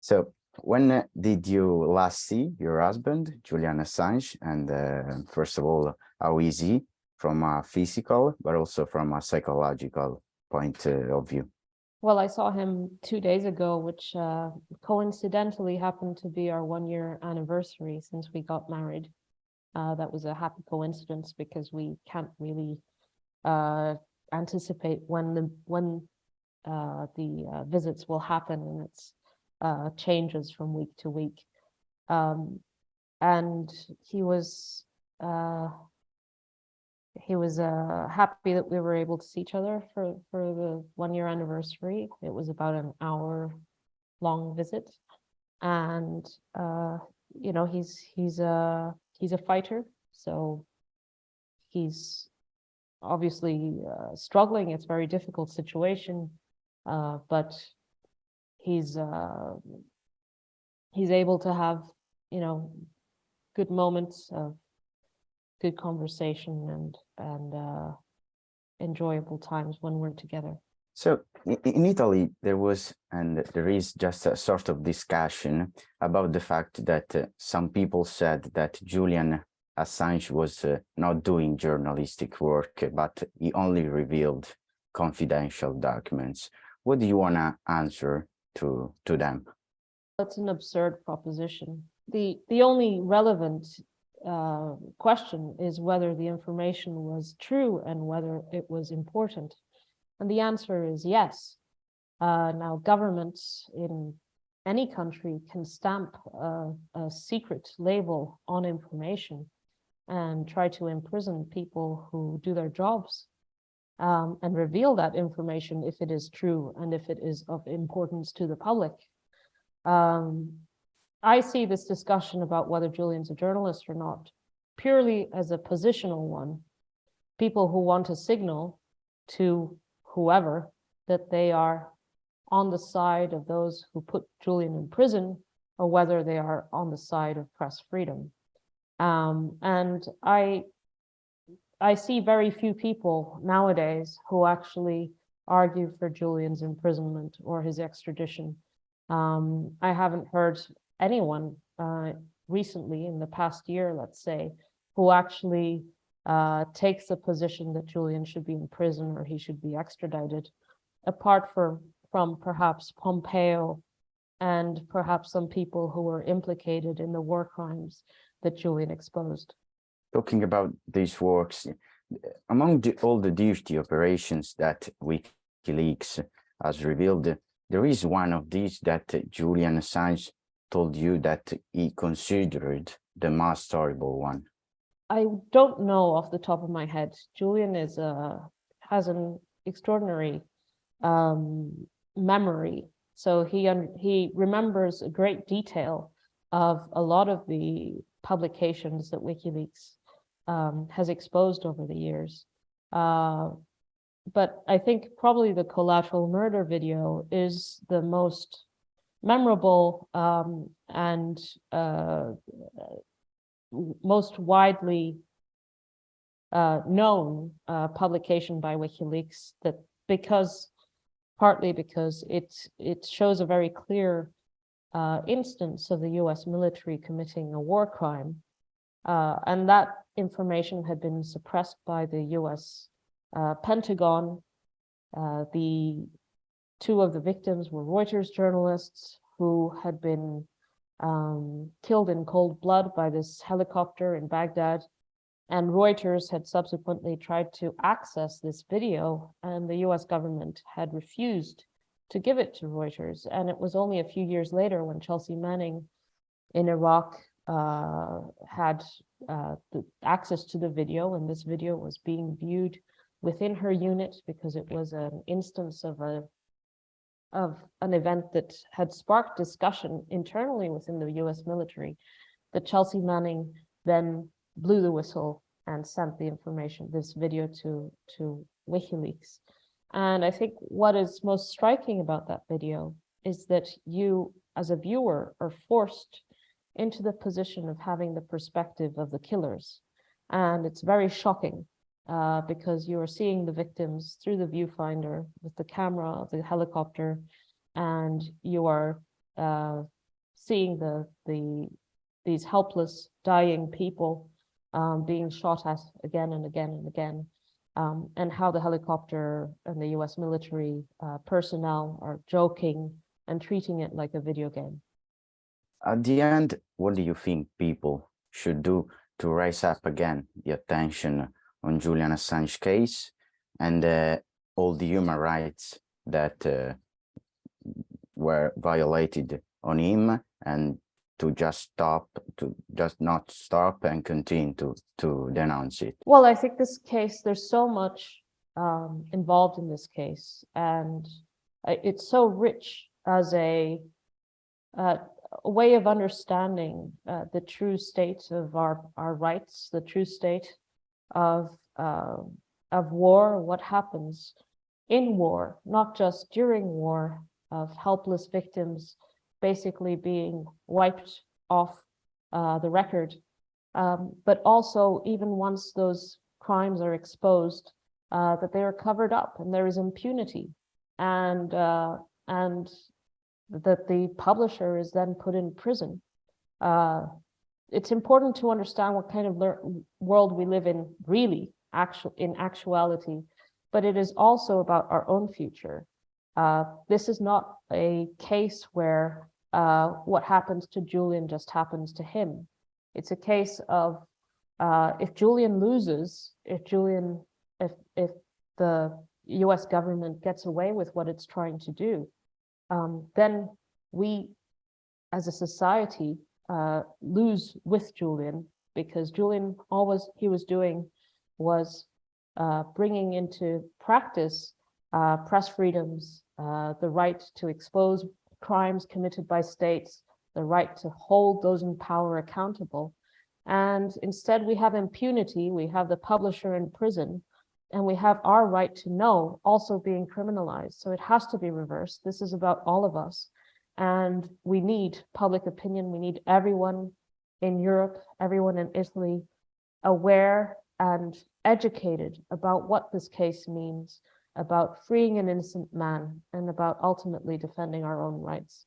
So when did you last see your husband, Julian Assange? And first of all, how is he from a physical, but also from a psychological point of view? Well, I saw him 2 days ago, which coincidentally happened to be our 1-year anniversary since we got married. That was a happy coincidence because we can't really anticipate when the visits will happen, and it's changes from week to week. And he was happy that we were able to see each other for the 1-year anniversary. It was about an hour-long visit, and you know, he's a fighter, so he's obviously struggling. It's a very difficult situation, but he's able to have, you know, good moments of good conversation and enjoyable times when we're together. So in Italy, there was and there is just a sort of discussion about the fact that some people said that Julian Assange was not doing journalistic work, but he only revealed confidential documents. What do you want to answer to them? That's an absurd proposition. The only relevant question is whether the information was true and whether it was important. And the answer is yes. Now, governments in any country can stamp a secret label on information and try to imprison people who do their jobs, and reveal that information if it is true and if it is of importance to the public. I see this discussion about whether Julian's a journalist or not purely as a positional one. People who want to signal to whoever that they are on the side of those who put Julian in prison, or whether they are on the side of press freedom. And I see very few people nowadays who actually argue for Julian's imprisonment or his extradition. I haven't heard anyone recently in the past year, let's say, who actually takes the position that Julian should be in prison or he should be extradited, apart from perhaps Pompeo and perhaps some people who were implicated in the war crimes that Julian exposed. Talking about these works, among all the dirty operations that Wikileaks has revealed, there is one of these that Julian Assange told you that he considered the most horrible one. I don't know off the top of my head. Julian has an extraordinary memory, so he remembers a great detail of a lot of the publications that WikiLeaks has exposed over the years. But I think probably the collateral murder video is the most memorable and most widely known publication by WikiLeaks, that partly because it shows a very clear instance of the US military committing a war crime, and that information had been suppressed by the US Pentagon. The two of the victims were Reuters journalists who had been killed in cold blood by this helicopter in Baghdad, and Reuters had subsequently tried to access this video, and the US government had refused to give it to Reuters. And it was only a few years later when Chelsea Manning in Iraq had the access to the video, and this video was being viewed within her unit because it was an instance of an event that had sparked discussion internally within the US military, that Chelsea Manning then blew the whistle and sent the information, this video, to WikiLeaks. And I think what is most striking about that video is that you, as a viewer, are forced into the position of having the perspective of the killers. And it's very shocking because you are seeing the victims through the viewfinder with the camera of the helicopter, and you are seeing these helpless, dying people being shot at again and again and again, and how the helicopter and the US military personnel are joking and treating it like a video game. At the end, what do you think people should do to raise up again the attention on Julian Assange case and all the human rights that were violated on him, and to just not stop and continue to denounce it? Well, I think this case, there's so much involved in this case, and it's so rich as a way of understanding the true state of our rights, the true state of war, what happens in war, not just during war, of helpless victims basically being wiped off the record, but also even once those crimes are exposed, that they are covered up and there is impunity, and that the publisher is then put in prison. It's important to understand what kind of world we live in, really, in actuality, but it is also about our own future. This is not a case where what happens to Julian just happens to him. It's a case of if Julian loses, if the US government gets away with what it's trying to do, then we as a society lose with Julian, because Julian, he was doing was bringing into practice press freedoms, the right to expose crimes committed by states, the right to hold those in power accountable. And instead we have impunity, we have the publisher in prison, and we have our right to know also being criminalized. So it has to be reversed. This is about all of us. And we need public opinion. We need everyone in Europe, everyone in Italy, aware and educated about what this case means, about freeing an innocent man, and about ultimately defending our own rights.